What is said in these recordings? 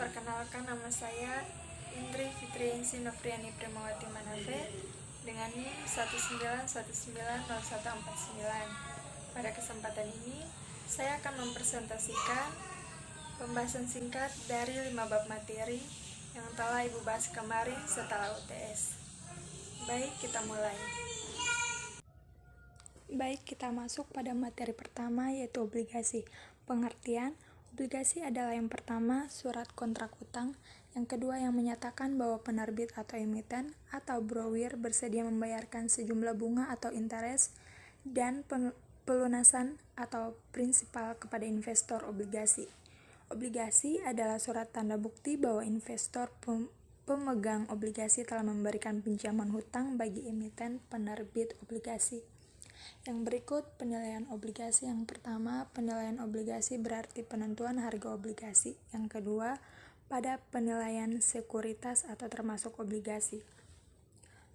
Perkenalkan, nama saya Indri Fitri Insi Nofriani Primawati Manafe dengan NIM 191901149. Pada kesempatan ini, saya akan mempresentasikan pembahasan singkat dari 5 bab materi yang telah Ibu bahas kemarin setelah UTS. Baik, kita mulai. Baik, kita masuk pada materi pertama, yaitu obligasi. Pengertian: obligasi adalah yang pertama, surat kontrak utang. Yang kedua, yang menyatakan bahwa penerbit atau emiten atau brower bersedia membayarkan sejumlah bunga atau interest dan pelunasan atau prinsipal kepada investor obligasi. Obligasi adalah surat tanda bukti bahwa investor pemegang obligasi telah memberikan pinjaman hutang bagi emiten penerbit obligasi. Yang berikut penilaian obligasi. Yang pertama, penilaian obligasi berarti penentuan harga obligasi. Yang kedua, pada penilaian sekuritas atau termasuk obligasi.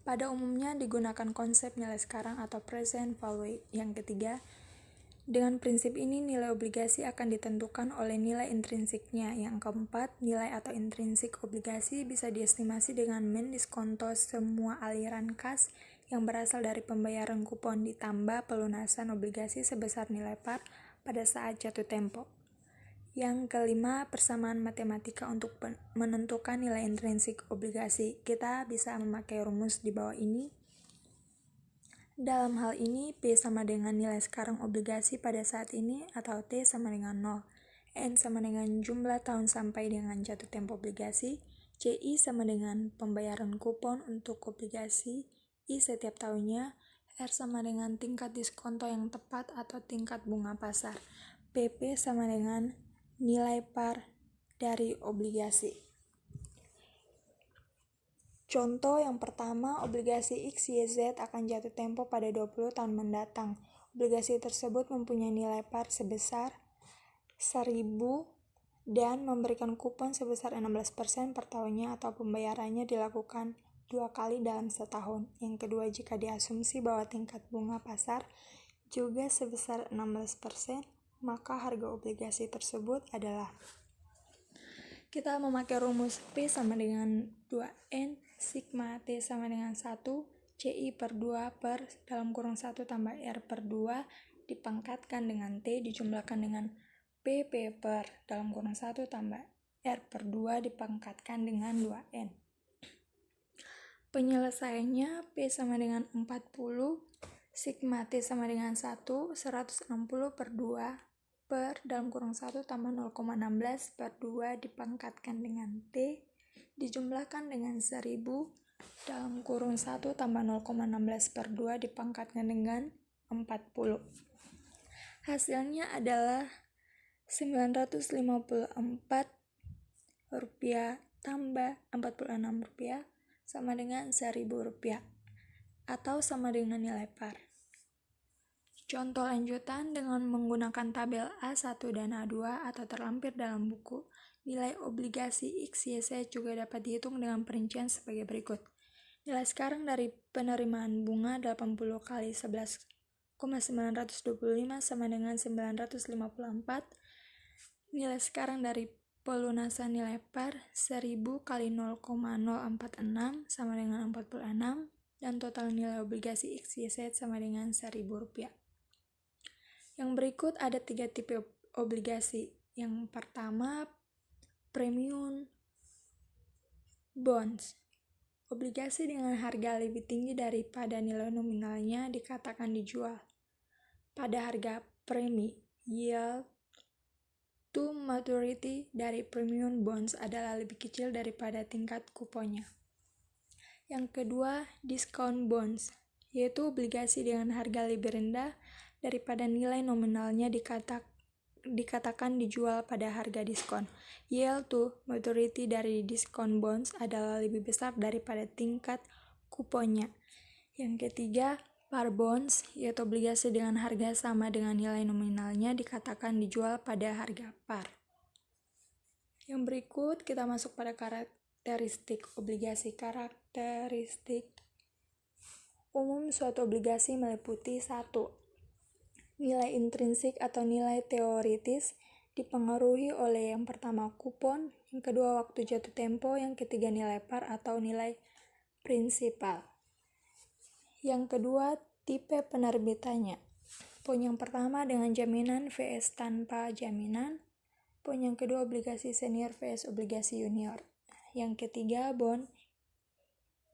Pada umumnya digunakan konsep nilai sekarang atau present value. Yang ketiga, dengan prinsip ini nilai obligasi akan ditentukan oleh nilai intrinsiknya. Yang keempat, nilai atau intrinsik obligasi bisa diestimasi dengan mendiskonto semua aliran kas yang berasal dari pembayaran kupon ditambah pelunasan obligasi sebesar nilai par pada saat jatuh tempo. Yang kelima, persamaan matematika untuk menentukan nilai intrinsik obligasi. Kita bisa memakai rumus di bawah ini. Dalam hal ini, P sama dengan nilai sekarang obligasi pada saat ini atau T sama dengan 0. N sama dengan jumlah tahun sampai dengan jatuh tempo obligasi. CI sama dengan pembayaran kupon untuk obligasi I setiap tahunnya. R sama dengan tingkat diskonto yang tepat atau tingkat bunga pasar. PP sama dengan nilai par dari obligasi. Contoh yang pertama, obligasi XYZ akan jatuh tempo pada 20 tahun mendatang. Obligasi tersebut mempunyai nilai par sebesar 1.000 dan memberikan kupon sebesar 16% per tahunnya atau pembayarannya dilakukan 2 kali dalam setahun. Yang kedua, jika diasumsi bahwa tingkat bunga pasar juga sebesar 16%, maka harga obligasi tersebut adalah. Kita memakai rumus P sama dengan 2N, sigma T sama dengan 1, CI per 2 per dalam kurung 1 tambah R per 2 dipangkatkan dengan T dijumlahkan dengan PP per dalam kurung 1 tambah R per 2 dipangkatkan dengan 2N. Penyelesaiannya P sama dengan 40, sigma T sama dengan 160 per 2 per dalam kurung 1 tambah 0,16 per 2 dipangkatkan dengan T dijumlahkan dengan 1000 dalam kurung 1 tambah 0,16 per 2 dipangkatkan dengan 40. Hasilnya adalah Rp954 tambah Rp46 sama dengan Rp1.000 atau sama dengan nilai par. Contoh lanjutan dengan menggunakan tabel A1 dan A2 atau terlampir dalam buku. Nilai obligasi XYZ juga dapat dihitung dengan perincian sebagai berikut. Nilai sekarang dari penerimaan bunga 80 kali 11,925 sama dengan 954. Nilai sekarang dari pelunasan nilai par 1000 kali 0,046 sama dengan 46 dan total nilai obligasi XYZ sama dengan Rp1.000. Yang berikut ada 3 tipe obligasi. Yang pertama, premium bonds. Obligasi dengan harga lebih tinggi daripada nilai nominalnya dikatakan dijual. Pada harga premi, yield to maturity dari premium bonds adalah lebih kecil daripada tingkat kuponnya. Yang kedua, discount bonds, yaitu obligasi dengan harga lebih rendah daripada nilai nominalnya dikatakan dijual pada harga diskon. Yield to maturity dari discount bonds adalah lebih besar daripada tingkat kuponnya. Yang ketiga, par bonds, yaitu obligasi dengan harga sama dengan nilai nominalnya dikatakan dijual pada harga par. Yang berikut kita masuk pada karakteristik obligasi. Karakteristik umum suatu obligasi meliputi 1. Nilai intrinsik atau nilai teoritis dipengaruhi oleh yang pertama kupon, yang kedua waktu jatuh tempo, yang ketiga nilai par atau nilai prinsipal. Yang kedua, tipe penerbitannya. Poin yang pertama dengan jaminan vs tanpa jaminan. Poin yang kedua obligasi senior vs obligasi junior. Yang ketiga bond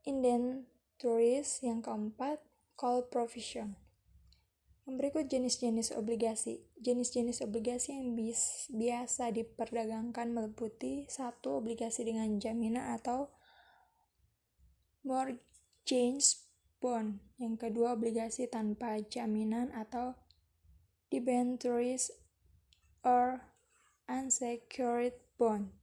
indentures. Yang keempat call provision. Yang berikut jenis-jenis obligasi. Jenis-jenis obligasi yang biasa diperdagangkan meliputi 1. Obligasi dengan jaminan atau mortgage bond. Yang kedua obligasi tanpa jaminan atau debentures or unsecured bond.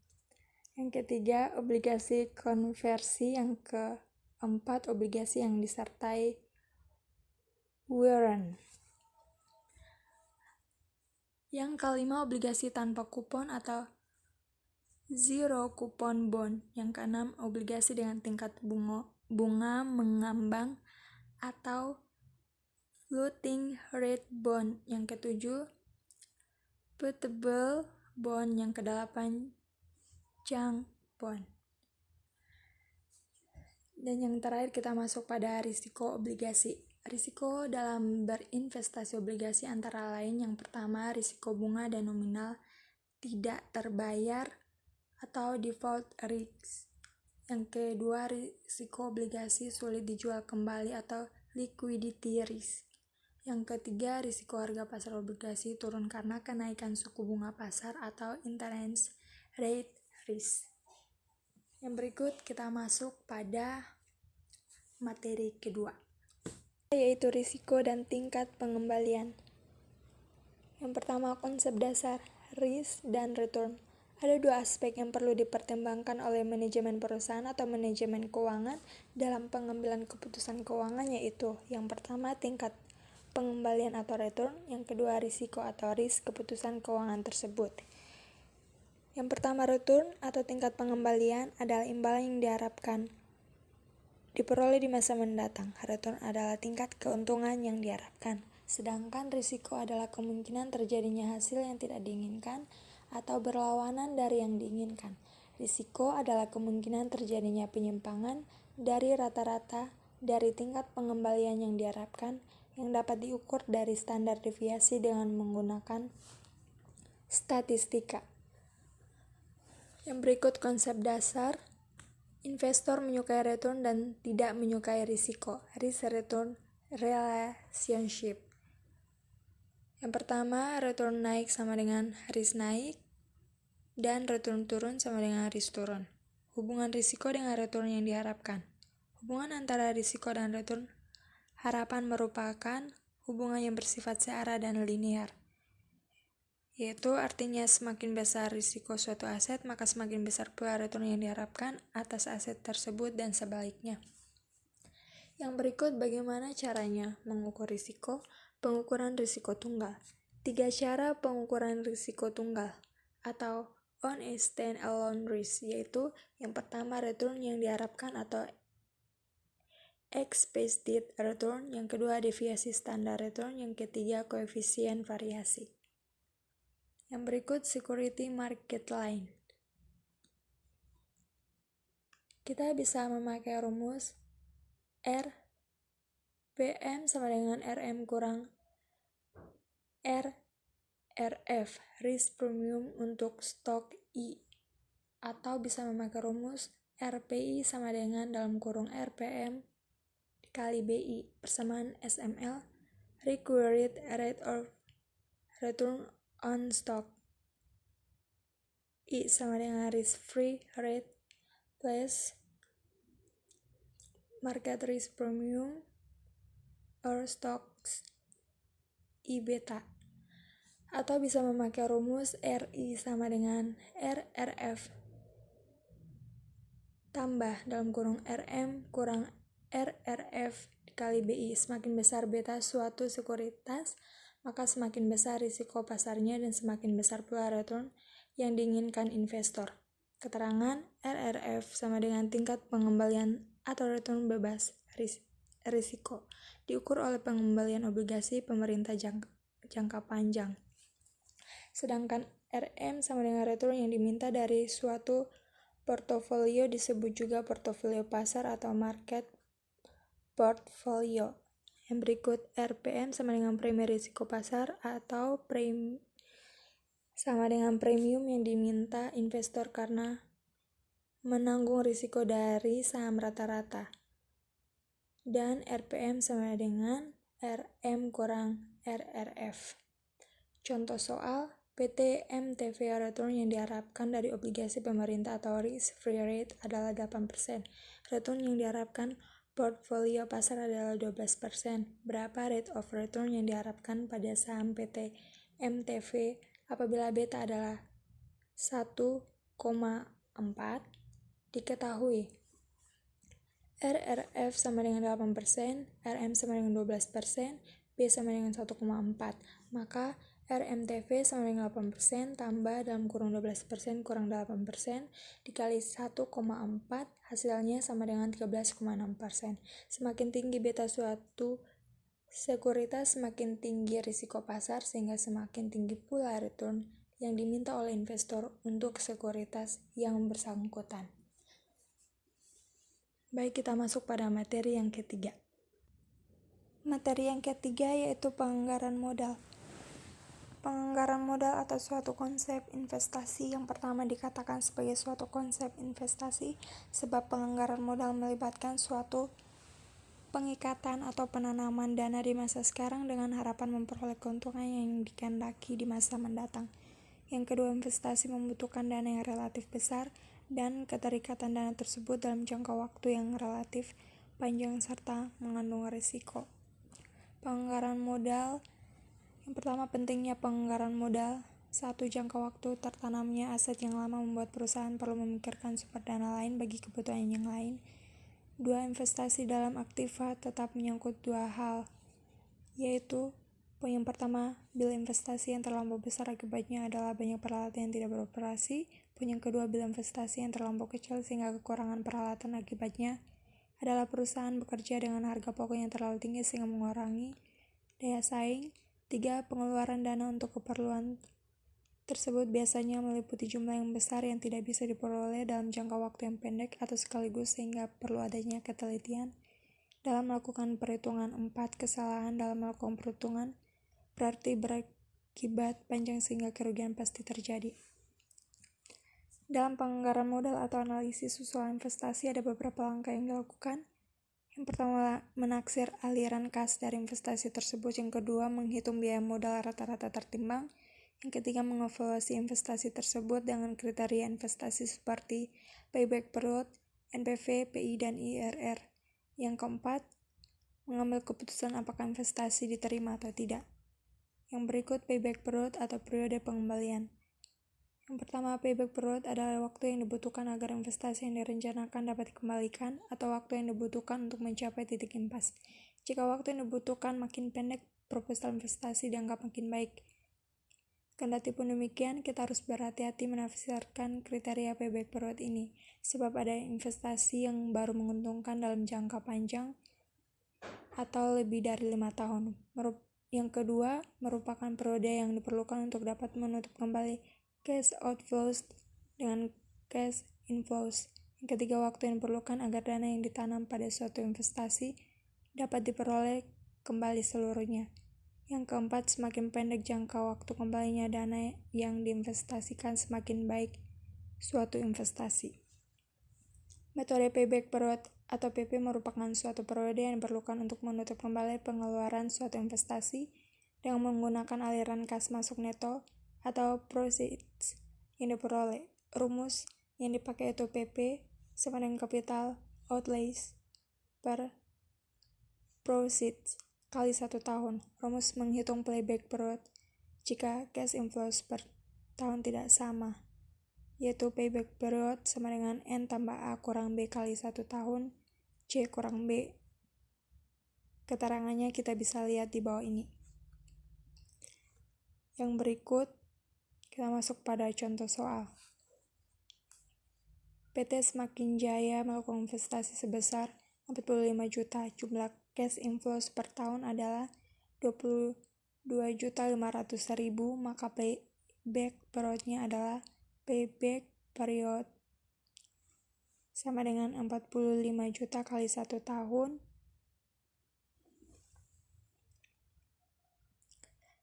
Yang ketiga obligasi konversi. Yang keempat obligasi yang disertai warrant. Yang kelima obligasi tanpa kupon atau zero coupon bond. Yang keenam obligasi dengan tingkat bunga mengambang atau floating rate bond. Yang ketujuh putable bond. Yang kedelapan junk bond. Dan yang terakhir kita masuk pada risiko obligasi. Risiko dalam berinvestasi obligasi antara lain yang pertama risiko bunga dan nominal tidak terbayar atau default risk. Yang kedua risiko obligasi sulit dijual kembali atau liquidity risk. Yang ketiga risiko harga pasar obligasi turun karena kenaikan suku bunga pasar atau interest rate risk. Yang berikut kita masuk pada materi kedua, yaitu risiko dan tingkat pengembalian. Yang pertama konsep dasar risk dan return. Ada dua aspek yang perlu dipertimbangkan oleh manajemen perusahaan atau manajemen keuangan dalam pengambilan keputusan keuangan, yaitu yang pertama tingkat pengembalian atau return, yang kedua risiko atau risk keputusan keuangan tersebut. Yang pertama return atau tingkat pengembalian adalah imbalan yang diharapkan diperoleh di masa mendatang. Return adalah tingkat keuntungan yang diharapkan. Sedangkan risiko adalah kemungkinan terjadinya hasil yang tidak diinginkan atau berlawanan dari yang diinginkan. Risiko adalah kemungkinan terjadinya penyimpangan dari rata-rata dari tingkat pengembalian yang diharapkan yang dapat diukur dari standar deviasi dengan menggunakan statistika. Yang berikut konsep dasar. Investor menyukai return dan tidak menyukai risiko. Risk-return relationship. Yang pertama, return naik sama dengan risk naik, dan return turun sama dengan risk turun. Hubungan risiko dengan return yang diharapkan. Hubungan antara risiko dan return harapan merupakan hubungan yang bersifat searah dan linear, yaitu artinya semakin besar risiko suatu aset, maka semakin besar pula return yang diharapkan atas aset tersebut dan sebaliknya. Yang berikut bagaimana caranya mengukur risiko. Pengukuran risiko tunggal. 3 cara pengukuran risiko tunggal atau on a stand-alone risk, yaitu yang pertama return yang diharapkan atau expected return, yang kedua deviasi standar return, yang ketiga koefisien variasi. Yang berikut security market line. Kita bisa memakai rumus RPM sama dengan RM kurang RRF, risk premium untuk stok I, atau bisa memakai rumus RPI sama dengan dalam kurung RPM dikali BI persamaan SML, required rate of return on stock. I sama dengan risk free rate plus market risk premium or stocks I beta. Atau bisa memakai rumus RI sama dengan RRF tambah dalam kurung RM kurang RRF dikali BI. Semakin besar beta suatu sekuritas, maka semakin besar risiko pasarnya dan semakin besar pula return yang diinginkan investor. Keterangan RRF sama dengan tingkat pengembalian atau return bebas risiko, diukur oleh pengembalian obligasi pemerintah jangka panjang. Sedangkan RM sama dengan return yang diminta dari suatu portofolio, disebut juga portofolio pasar atau market portfolio. Yang berikut, RPM sama dengan premi risiko pasar atau sama dengan premium yang diminta investor karena menanggung risiko dari saham rata-rata. Dan RPM sama dengan RM kurang RRF. Contoh soal, PT MTV return yang diharapkan dari obligasi pemerintah atau risk-free rate adalah 8%. Return yang diharapkan portfolio pasar adalah 12%. Berapa rate of return yang diharapkan pada saham PT MTV apabila beta adalah 1,4? Diketahui RRF sama dengan 8%, RM sama dengan 12%, B sama dengan 1,4. Maka RMTV sama dengan 8% tambah dalam kurung 12% kurang 8% dikali 1,4 hasilnya sama dengan 13,6%. Semakin tinggi beta suatu sekuritas, semakin tinggi risiko pasar sehingga semakin tinggi pula return yang diminta oleh investor untuk sekuritas yang bersangkutan. Baik, kita masuk pada materi yang ketiga. Materi yang ketiga yaitu penganggaran modal. Penganggaran modal atau suatu konsep investasi yang pertama dikatakan sebagai suatu konsep investasi sebab penganggaran modal melibatkan suatu pengikatan atau penanaman dana di masa sekarang dengan harapan memperoleh keuntungan yang dikehendaki di masa mendatang. Yang kedua, investasi membutuhkan dana yang relatif besar dan keterikatan dana tersebut dalam jangka waktu yang relatif panjang serta mengandung risiko. Penganggaran modal. Yang pertama, pentingnya penganggaran modal. 1. Jangka waktu tertanamnya aset yang lama membuat perusahaan perlu memikirkan sumber dana lain bagi kebutuhan yang lain. 2. Investasi dalam aktiva tetap menyangkut dua hal, yaitu poin yang pertama, bila investasi yang terlampau besar akibatnya adalah banyak peralatan yang tidak beroperasi. Poin yang kedua, bila investasi yang terlampau kecil sehingga kekurangan peralatan akibatnya adalah perusahaan bekerja dengan harga pokok yang terlalu tinggi sehingga mengurangi daya saing. 3. Pengeluaran dana untuk keperluan tersebut biasanya meliputi jumlah yang besar yang tidak bisa diperoleh dalam jangka waktu yang pendek atau sekaligus sehingga perlu adanya ketelitian dalam melakukan perhitungan. 4. Kesalahan dalam melakukan perhitungan berarti berakibat panjang sehingga kerugian pasti terjadi. Dalam penganggaran modal atau analisis usulan investasi ada beberapa langkah yang dilakukan. Yang pertama, menaksir aliran kas dari investasi tersebut. Yang kedua, menghitung biaya modal rata-rata tertimbang. Yang ketiga, mengevaluasi investasi tersebut dengan kriteria investasi seperti payback period, NPV, PI, dan IRR. Yang keempat, mengambil keputusan apakah investasi diterima atau tidak. Yang berikut payback period atau periode pengembalian. Yang pertama, payback period adalah waktu yang dibutuhkan agar investasi yang direncanakan dapat dikembalikan atau waktu yang dibutuhkan untuk mencapai titik impas. Jika waktu yang dibutuhkan makin pendek, proposal investasi dianggap makin baik. Kendati pun demikian, kita harus berhati-hati menafsirkan kriteria payback period ini, sebab ada investasi yang baru menguntungkan dalam jangka panjang atau lebih dari 5 tahun. Yang kedua, merupakan periode yang diperlukan untuk dapat menutup kembali cash outflows dengan cash inflows. Yang ketiga, waktu yang diperlukan agar dana yang ditanam pada suatu investasi dapat diperoleh kembali seluruhnya. Yang keempat, semakin pendek jangka waktu kembalinya dana yang diinvestasikan, semakin baik suatu investasi. Metode payback period atau PP merupakan suatu periode yang diperlukan untuk menutup kembali pengeluaran suatu investasi dengan menggunakan aliran kas masuk neto atau proceeds yang diperoleh. Rumus yang dipakai itu PP sama dengan capital outlays per proceeds kali 1 tahun. Rumus menghitung payback period jika cash inflows per tahun tidak sama, yaitu payback period sama dengan N tambah A kurang B kali 1 tahun, C kurang B. Keterangannya kita bisa lihat di bawah ini. Yang berikut, kita masuk pada contoh soal. PT Semakin Jaya melakukan investasi sebesar 45 juta. Jumlah cash inflows per tahun adalah 22.500.000, maka payback periodnya adalah payback period sama dengan 45 juta kali 1 tahun,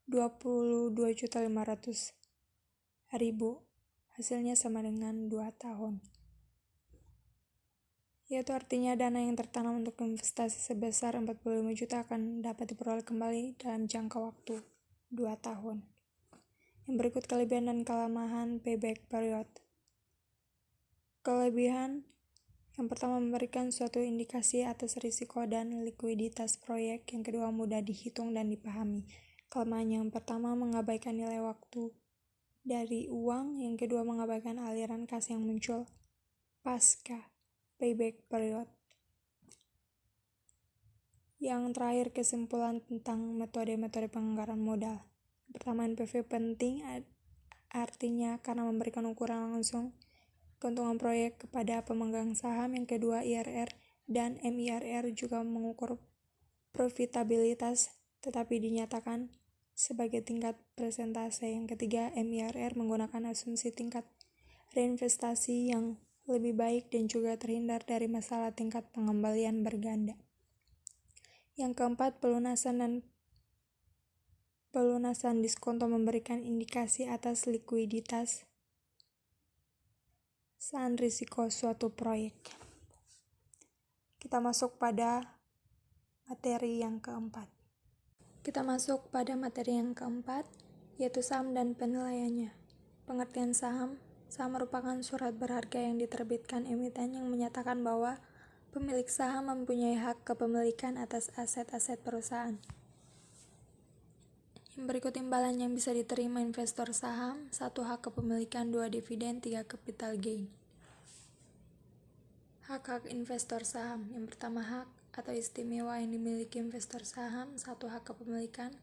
22.500.000, hasilnya sama dengan 2 tahun. Yaitu artinya dana yang tertanam untuk investasi sebesar 45 juta akan dapat diperoleh kembali dalam jangka waktu 2 tahun. Yang berikut kelebihan dan kelemahan payback period. Kelebihan yang pertama, memberikan suatu indikasi atas risiko dan likuiditas proyek. Yang kedua, mudah dihitung dan dipahami. Kelemahan yang pertama, mengabaikan nilai waktu dari uang. Yang kedua, mengabaikan aliran kas yang muncul pasca payback period. Yang terakhir, kesimpulan tentang metode-metode penganggaran modal. Pertama, NPV penting, artinya karena memberikan ukuran langsung keuntungan proyek kepada pemegang saham. Yang kedua, IRR dan MIRR juga mengukur profitabilitas tetapi dinyatakan sebagai tingkat persentase. Yang ketiga, MIRR menggunakan asumsi tingkat reinvestasi yang lebih baik dan juga terhindar dari masalah tingkat pengembalian berganda. Yang keempat, pelunasan diskonto memberikan indikasi atas likuiditas saat risiko suatu proyek. Kita masuk pada materi yang keempat. Yaitu saham dan penilaiannya. Pengertian saham. Saham merupakan surat berharga yang diterbitkan emiten yang menyatakan bahwa pemilik saham mempunyai hak kepemilikan atas aset-aset perusahaan. Yang berikut imbalan yang bisa diterima investor saham. 1. Hak kepemilikan, 2. Dividen, 3. Capital gain. Hak-hak investor saham. Yang pertama, hak atau istimewa yang dimiliki investor saham. 1. Hak kepemilikan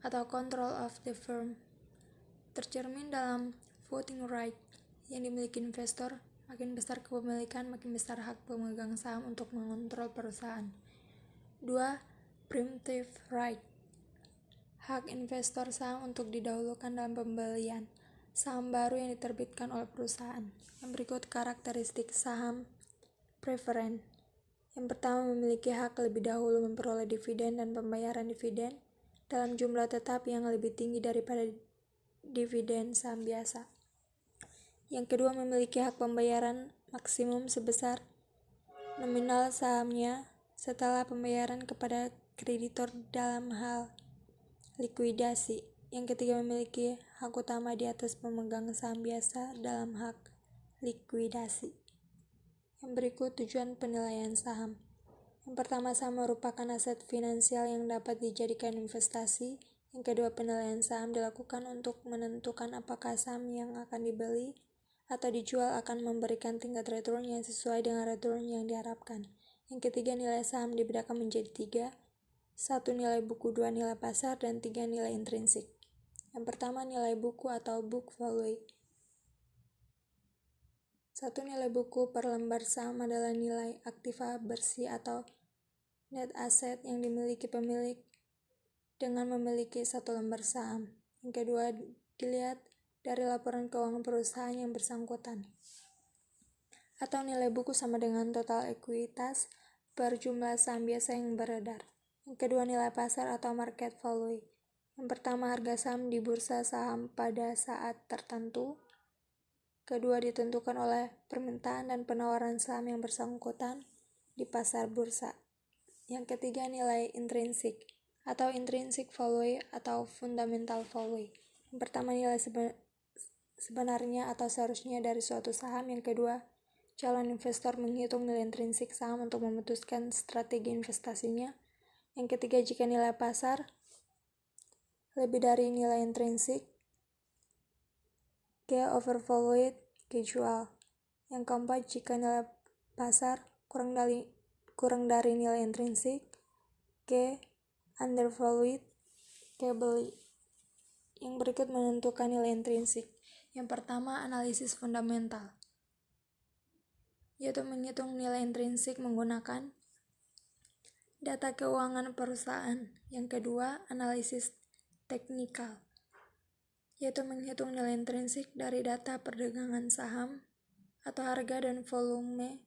atau control of the firm, tercermin dalam voting right yang dimiliki investor. Makin besar kepemilikan, makin besar hak pemegang saham untuk mengontrol perusahaan. 2. Preemptive right, hak investor saham untuk didahulukan dalam pembelian saham baru yang diterbitkan oleh perusahaan. Yang berikut karakteristik saham preferen. Yang pertama, memiliki hak lebih dahulu memperoleh dividen dan pembayaran dividen dalam jumlah tetap yang lebih tinggi daripada dividen saham biasa. Yang kedua, memiliki hak pembayaran maksimum sebesar nominal sahamnya setelah pembayaran kepada kreditor dalam hal likuidasi. Yang ketiga, memiliki hak utama di atas pemegang saham biasa dalam hak likuidasi. Yang berikut tujuan penilaian saham. Yang pertama, saham merupakan aset finansial yang dapat dijadikan investasi. Yang kedua, penilaian saham dilakukan untuk menentukan apakah saham yang akan dibeli atau dijual akan memberikan tingkat return yang sesuai dengan return yang diharapkan. Yang ketiga, nilai saham dibedakan menjadi 3. 1. Nilai buku, 2. Nilai pasar, dan 3. Nilai intrinsik. Yang pertama, nilai buku atau book value. 1. Nilai buku per lembar saham adalah nilai aktiva bersih atau net asset yang dimiliki pemilik dengan memiliki 1 lembar saham. Yang kedua, dilihat dari laporan keuangan perusahaan yang bersangkutan. Atau nilai buku sama dengan total ekuitas per jumlah saham biasa yang beredar. Yang kedua, nilai pasar atau market value. Yang pertama, harga saham di bursa saham pada saat tertentu. Kedua, ditentukan oleh permintaan dan penawaran saham yang bersangkutan di pasar bursa. Yang ketiga, nilai intrinsik atau intrinsic value atau fundamental value. Yang pertama, nilai sebenarnya atau seharusnya dari suatu saham. Yang kedua, calon investor menghitung nilai intrinsik saham untuk memutuskan strategi investasinya. Yang ketiga, jika nilai pasar lebih dari nilai intrinsik, K overvalued, K jual. Yang keempat, jika nilai pasar kurang dari nilai intrinsik, K undervalued, K beli. Yang berikut menentukan nilai intrinsik. Yang pertama, analisis fundamental, yaitu menghitung nilai intrinsik menggunakan data keuangan perusahaan. Yang kedua, analisis teknikal, yaitu menghitung nilai intrinsik dari data perdagangan saham atau harga dan volume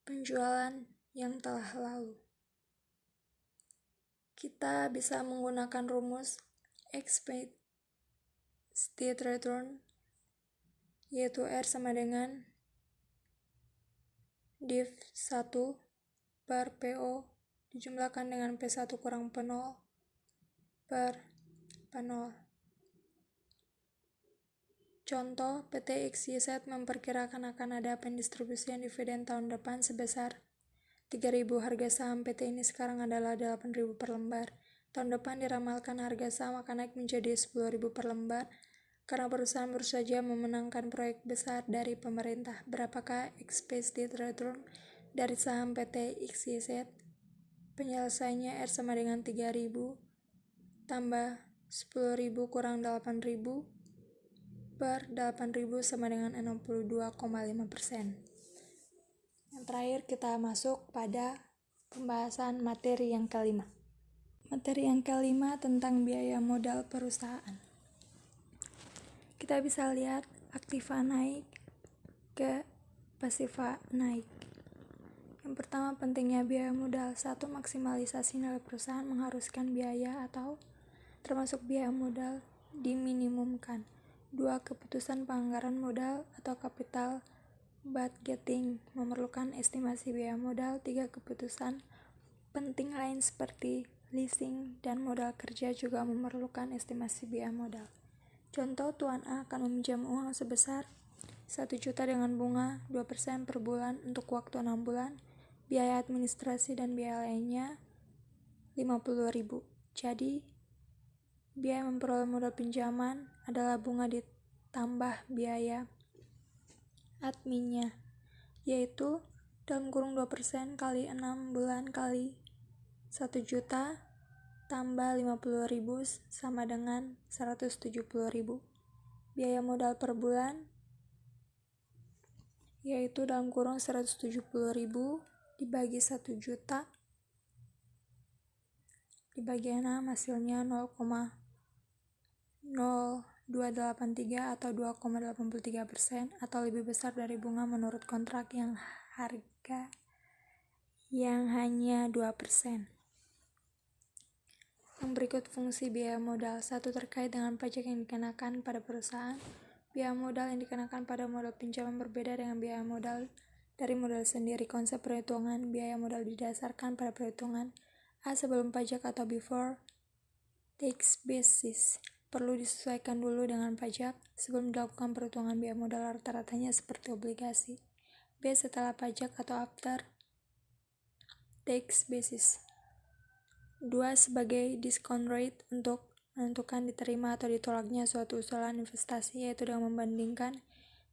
penjualan yang telah lalu. Kita bisa menggunakan rumus expected return, yaitu R sama dengan div 1 per PO dijumlahkan dengan P1 kurang P0 per P0. Contoh, PT XYZ memperkirakan akan ada pendistribusian dividen tahun depan sebesar 3.000. Harga saham PT ini sekarang adalah 8.000 per lembar. Tahun depan diramalkan harga saham akan naik menjadi 10.000 per lembar karena perusahaan baru saja memenangkan proyek besar dari pemerintah. Berapakah expected return dari saham PT XYZ? Penyelesaiannya R sama dengan 3.000 tambah 10.000 kurang 8.000 per 8.000 sama dengan 62,5%. Yang terakhir kita masuk pada pembahasan materi yang kelima. Materi yang kelima tentang biaya modal perusahaan. Kita bisa lihat aktiva naik ke pasiva naik. Yang pertama, pentingnya biaya modal. 1. Maksimalisasi nilai perusahaan mengharuskan biaya atau termasuk biaya modal diminimumkan. 2. Keputusan penganggaran modal atau capital budgeting memerlukan estimasi biaya modal. 3. Keputusan penting lain seperti leasing dan modal kerja juga memerlukan estimasi biaya modal. Contoh, Tuan A akan meminjam uang sebesar 1 juta dengan bunga 2% per bulan untuk waktu 6 bulan. Biaya administrasi dan biaya lainnya 50.000. Jadi, biaya memperoleh modal pinjaman adalah bunga ditambah biaya adminnya, yaitu dalam kurung 2% kali 6 bulan kali 1 juta tambah 50.000 sama dengan 170.000. Biaya modal per bulan yaitu dalam kurung 170.000 dibagi 1 juta dibagi 6 hasilnya 0,0283 atau 2,83% atau lebih besar dari bunga menurut kontrak yang harga yang hanya 2%. Yang berikut fungsi biaya modal. 1. Terkait dengan pajak yang dikenakan pada perusahaan. Biaya modal yang dikenakan pada modal pinjaman berbeda dengan biaya modal dari modal sendiri. Konsep perhitungan biaya modal didasarkan pada perhitungan A sebelum pajak atau before tax basis. Perlu disesuaikan dulu dengan pajak sebelum dilakukan perhitungan biaya modal rata-ratanya seperti obligasi. B setelah pajak atau after tax basis. 2. Sebagai discount rate untuk menentukan diterima atau ditolaknya suatu usulan investasi, yaitu dengan membandingkan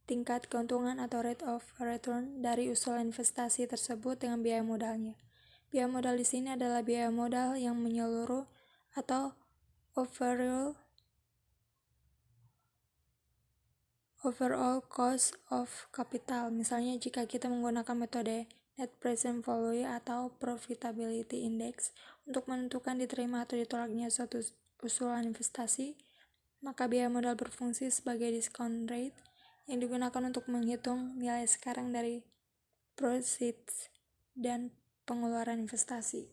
tingkat keuntungan atau rate of return dari usulan investasi tersebut dengan biaya modalnya. Biaya modal di sini adalah biaya modal yang menyeluruh atau overall cost of capital. Misalnya jika kita menggunakan metode net present value atau profitability index untuk menentukan diterima atau ditolaknya suatu usulan investasi, maka biaya modal berfungsi sebagai discount rate yang digunakan untuk menghitung nilai sekarang dari proceeds dan pengeluaran investasi.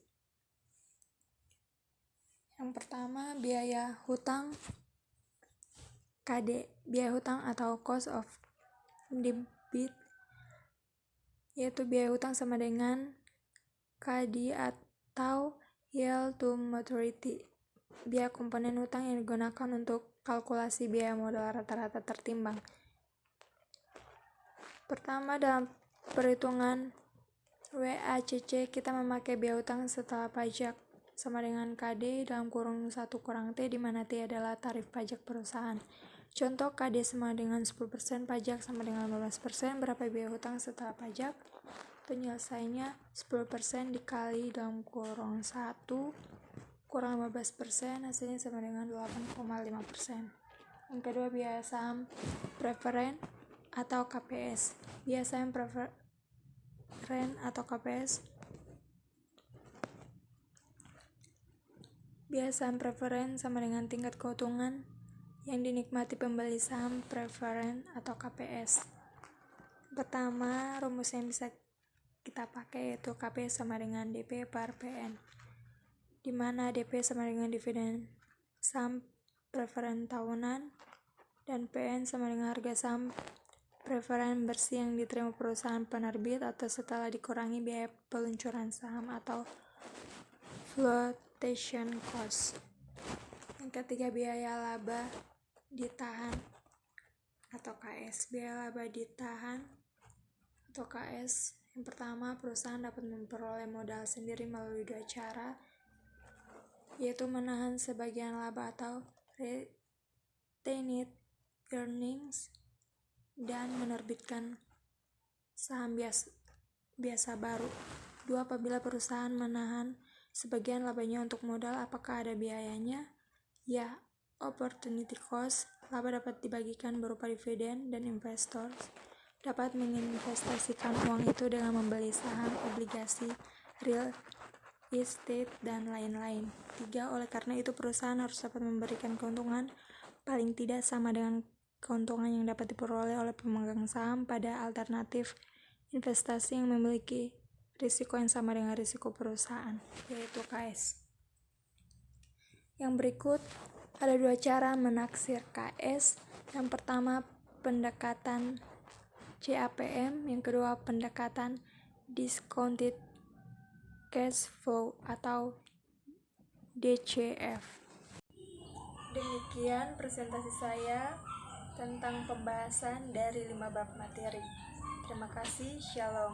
Yang pertama, biaya hutang KD. Biaya hutang atau cost of debit, yaitu biaya hutang sama dengan KD atau yield to maturity. Biaya komponen hutang yang digunakan untuk kalkulasi biaya modal rata-rata tertimbang. Pertama, dalam perhitungan WACC kita memakai biaya hutang setelah pajak sama dengan KD dalam kurung 1 kurang T, di mana T adalah tarif pajak perusahaan. Contoh, KD sama dengan 10%, pajak sama dengan 15%. Berapa biaya hutang setelah pajak? Penyelesaiannya 10% dikali dalam kurung 1 kurang 15%, hasilnya sama dengan 8,5%. Yang kedua, biaya saham preferen atau KPS. Biaya saham preferen atau KPS. Biaya saham preferen sama dengan tingkat keuntungan yang dinikmati pembeli saham preferen atau KPS. Pertama, rumus yang bisa kita pakai yaitu KP sama dengan DP per PN, di mana DP sama dengan dividen saham preferen tahunan dan PN sama dengan harga saham preferen bersih yang diterima perusahaan penerbit atau setelah dikurangi biaya peluncuran saham atau flotation cost. Yang ketiga, biaya laba ditahan atau KS. Biaya laba ditahan atau KS, yang pertama, perusahaan dapat memperoleh modal sendiri melalui dua cara, yaitu menahan sebagian laba atau retained earnings dan menerbitkan saham biasa baru. Dua, apabila perusahaan menahan sebagian labanya untuk modal, apakah ada biayanya? Ya, opportunity cost. Laba dapat dibagikan berupa dividen dan investor dapat menginvestasikan uang itu dengan membeli saham, obligasi, real estate, dan lain-lain. 3, oleh karena itu perusahaan harus dapat memberikan keuntungan paling tidak sama dengan keuntungan yang dapat diperoleh oleh pemegang saham pada alternatif investasi yang memiliki risiko yang sama dengan risiko perusahaan, yaitu KS. Yang berikut ada dua cara menaksir KS. Yang pertama, pendekatan CAPM, yang kedua pendekatan discounted cash flow atau DCF. Demikian presentasi saya tentang pembahasan dari 5 bab materi. Terima kasih, shalom.